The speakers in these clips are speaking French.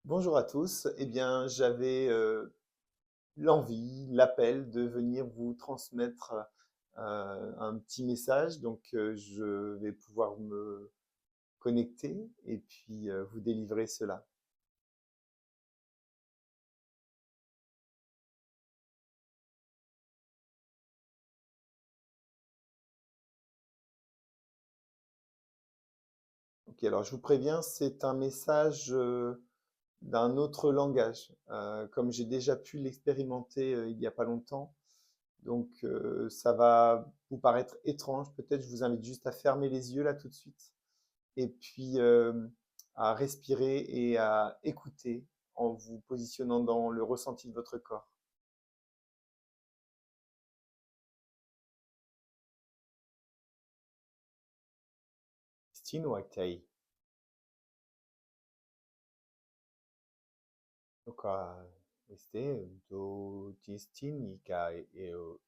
Bonjour à tous. Eh bien, j'avais l'envie, l'appel de venir vous transmettre un petit message. Donc, je vais pouvoir me connecter et puis vous délivrer cela. Ok, alors je vous préviens, c'est un message d'un autre langage. Comme j'ai déjà pu l'expérimenter il n'y a pas longtemps, donc ça va vous paraître étrange. Peut-être je vous invite juste à fermer les yeux là tout de suite et puis à respirer et à écouter en vous positionnant dans le ressenti de votre corps. Stinuaktei. Joka este do distinika eo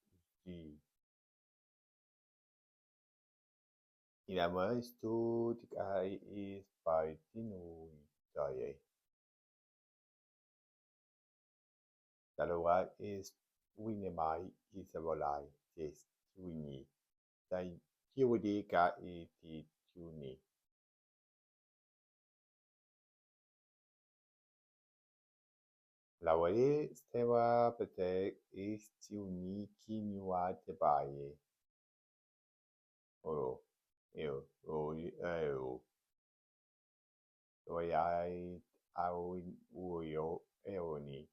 di inama esto tikai is paitinu taye. Taloa is winemai isavolai test wini. Tai kiwedeka e ti tuni. Lawale steva pete estiuni kinua tebaye. Oro. Eo. O. Eo. Oyai au uyo eoni.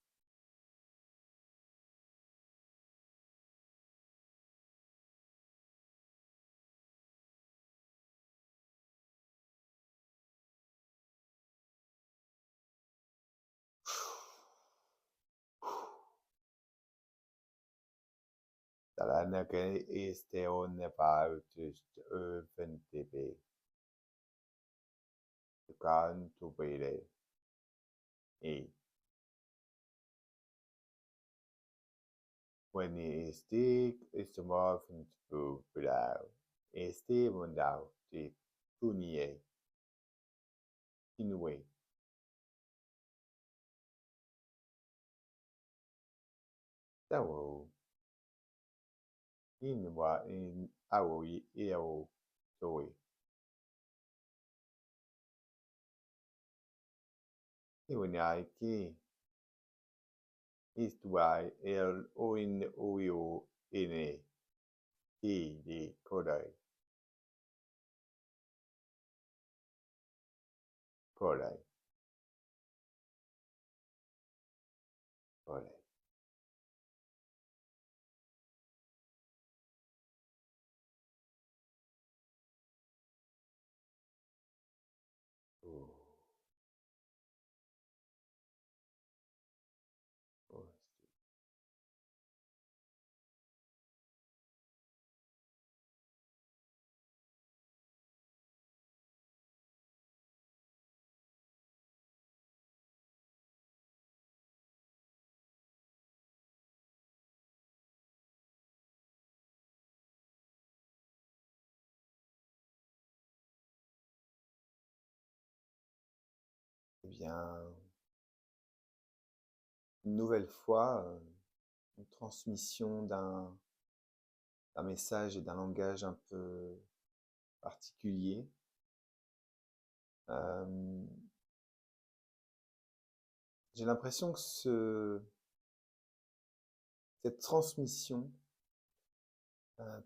Talanake esteon nepautust öventebe. Tukan tubele. E. When estig estomorphent bublau. Este mundau de punie. Inue. Tawo. Inwa in aoi eo toi. Iwinai ki. Istuai el oin oio ene. I di kodai. Kodai. Kodai. Oh. Oh. Eh bien, une nouvelle fois, une transmission d'un message et d'un langage un peu particulier. Euh, j'ai l'impression que cette transmission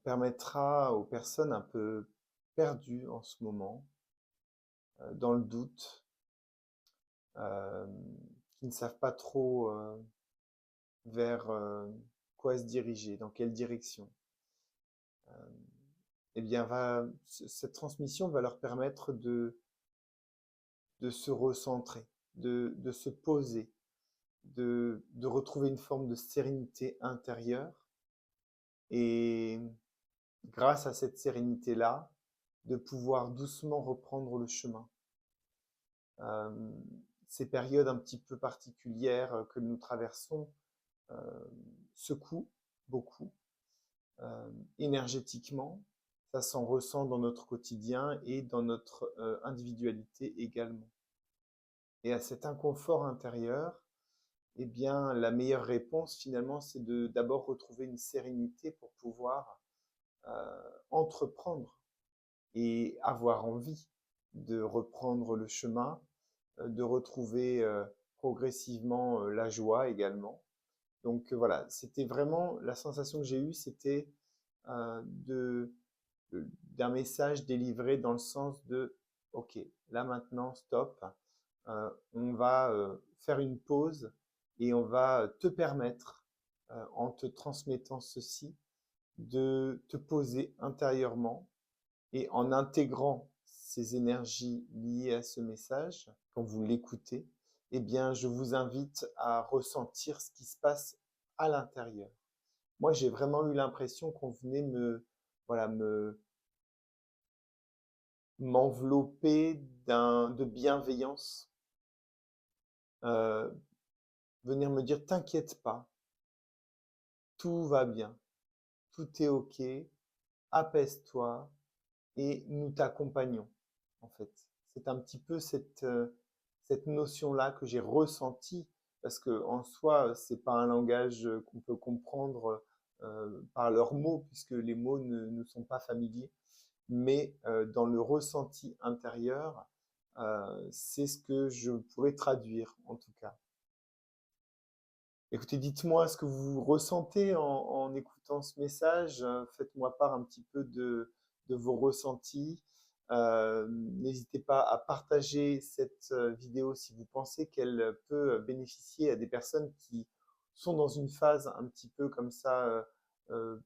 permettra aux personnes un peu perdues en ce moment, dans le doute, euh, qui ne savent pas trop vers quoi se diriger, dans quelle direction. Eh bien, cette transmission va leur permettre de se recentrer, de se poser, de retrouver une forme de sérénité intérieure et grâce à cette sérénité-là, de pouvoir doucement reprendre le chemin. Euh, ces périodes un petit peu particulières que nous traversons secouent beaucoup énergétiquement. Ça s'en ressent dans notre quotidien et dans notre individualité également. Et à cet inconfort intérieur, eh bien, la meilleure réponse finalement, c'est de d'abord retrouver une sérénité pour pouvoir entreprendre et avoir envie de reprendre le chemin, de retrouver progressivement la joie également. Donc voilà, c'était vraiment la sensation que j'ai eue, c'était de d'un message délivré dans le sens de OK, là maintenant, stop, on va faire une pause et on va te permettre, en te transmettant ceci, de te poser intérieurement et en intégrant ces énergies liées à ce message, quand vous l'écoutez, eh bien, je vous invite à ressentir ce qui se passe à l'intérieur. Moi, j'ai vraiment eu l'impression qu'on venait voilà, m'envelopper de bienveillance, euh, venir me dire, t'inquiète pas, tout va bien, tout est OK, apaise-toi et nous t'accompagnons, en fait. C'est un petit peu cette notion-là que j'ai ressentie, parce que en soi, c'est pas un langage qu'on peut comprendre par leurs mots, puisque les mots ne nous sont pas familiers. Mais dans le ressenti intérieur, c'est ce que je pourrais traduire, en tout cas. Écoutez, dites-moi ce que vous ressentez en écoutant ce message. Faites-moi part un petit peu de vos ressentis. N'hésitez pas à partager cette vidéo si vous pensez qu'elle peut bénéficier à des personnes qui sont dans une phase un petit peu comme ça euh,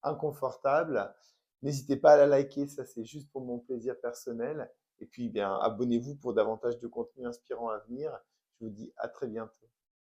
inconfortable. N'hésitez pas à la liker, ça c'est juste pour mon plaisir personnel. Et puis, bien, abonnez-vous pour davantage de contenu inspirant à venir. Je vous dis à très bientôt.